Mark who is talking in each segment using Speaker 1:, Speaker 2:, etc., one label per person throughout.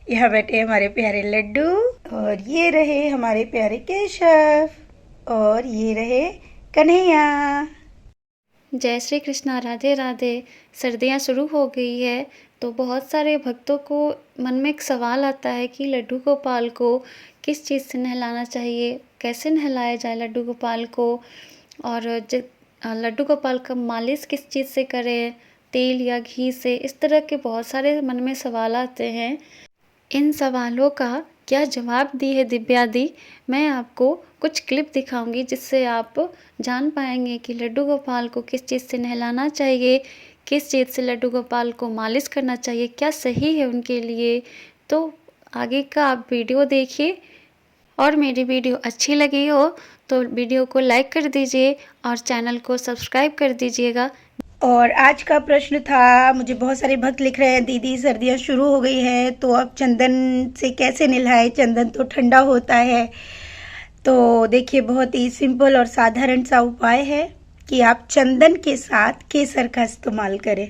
Speaker 1: यहाँ बैठे हमारे प्यारे लड्डू, और ये रहे हमारे प्यारे केशव, और ये रहे कन्हैया।
Speaker 2: जय श्री कृष्णा, राधे राधे। सर्दियाँ शुरू हो गई है तो बहुत सारे भक्तों को मन में एक सवाल आता है कि लड्डू गोपाल को किस चीज़ से नहलाना चाहिए, कैसे नहलाया जाए लड्डू गोपाल को, और लड्डू गोपाल का मालिश किस चीज़ से करें, तेल या घी से। इस तरह के बहुत सारे मन में सवाल आते हैं। इन सवालों का क्या जवाब दी है दिव्या दी, मैं आपको कुछ क्लिप दिखाऊंगी जिससे आप जान पाएंगे कि लड्डू गोपाल को किस चीज़ से नहलाना चाहिए, किस चीज़ से लड्डू गोपाल को मालिश करना चाहिए, क्या सही है उनके लिए। तो आगे का आप वीडियो देखिए, और मेरी वीडियो अच्छी लगी हो तो वीडियो को लाइक कर दीजिए और चैनल को सब्सक्राइब कर दीजिएगा।
Speaker 1: और आज का प्रश्न था, मुझे बहुत सारे भक्त लिख रहे हैं, दीदी सर्दियाँ शुरू हो गई है तो अब चंदन से कैसे नहलाएं, चंदन तो ठंडा होता है। तो देखिए, बहुत ही सिंपल और साधारण सा उपाय है कि आप चंदन के साथ केसर का इस्तेमाल करें।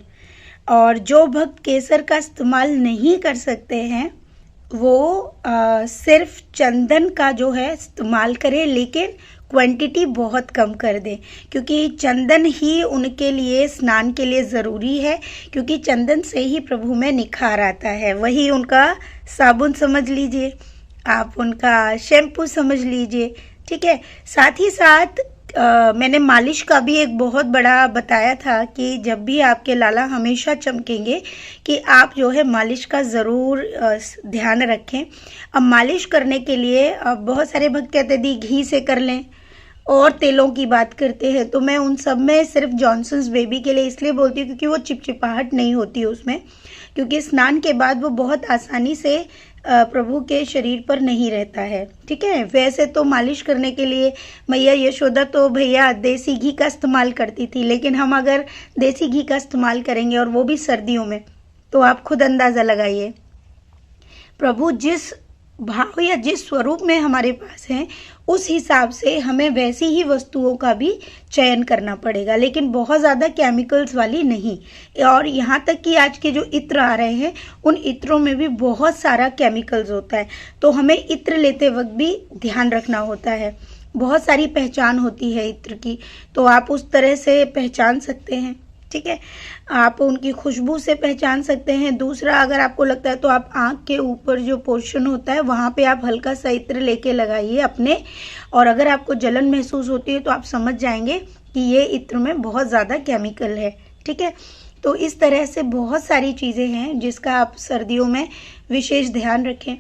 Speaker 1: और जो भक्त केसर का इस्तेमाल नहीं कर सकते हैं वो सिर्फ चंदन का जो है इस्तेमाल करें, लेकिन क्वांटिटी बहुत कम कर दें, क्योंकि चंदन ही उनके लिए स्नान के लिए ज़रूरी है, क्योंकि चंदन से ही प्रभु में निखार आता है। वही उनका साबुन समझ लीजिए, आप उनका शैम्पू समझ लीजिए, ठीक है। साथ ही साथ मैंने मालिश का भी एक बहुत बड़ा बताया था कि जब भी आपके लाला हमेशा चमकेंगे कि आप जो है मालिश का ज़रूर ध्यान रखें। अब मालिश करने के लिए अब बहुत सारे भक्त कहते हैं दी घी से कर लें, और तेलों की बात करते हैं, तो मैं उन सब में सिर्फ जॉनसन्स बेबी के लिए इसलिए बोलती हूँ क्योंकि वो चिपचिपाहट नहीं होती है उसमें, क्योंकि स्नान के बाद वो बहुत आसानी से प्रभु के शरीर पर नहीं रहता है, ठीक है। वैसे तो मालिश करने के लिए मैया यशोदा तो भैया देसी घी का इस्तेमाल करती थी, लेकिन हम अगर देसी घी का इस्तेमाल करेंगे और वो भी सर्दियों में, तो आप खुद अंदाज़ा लगाइए प्रभु जिस भाव या जिस स्वरूप में हमारे पास हैं उस हिसाब से हमें वैसी ही वस्तुओं का भी चयन करना पड़ेगा, लेकिन बहुत ज़्यादा केमिकल्स वाली नहीं। और यहाँ तक कि आज के जो इत्र आ रहे हैं उन इत्रों में भी बहुत सारा केमिकल्स होता है, तो हमें इत्र लेते वक्त भी ध्यान रखना होता है। बहुत सारी पहचान होती है इत्र की, तो आप उस तरह से पहचान सकते हैं, ठीक है। आप उनकी खुशबू से पहचान सकते हैं। दूसरा, अगर आपको लगता है तो आप आँख के ऊपर जो पोर्शन होता है वहाँ पे आप हल्का सा इत्र लेके लगाइए अपने, और अगर आपको जलन महसूस होती है तो आप समझ जाएंगे कि ये इत्र में बहुत ज़्यादा केमिकल है, ठीक है। तो इस तरह से बहुत सारी चीज़ें हैं जिसका आप सर्दियों में विशेष ध्यान रखें।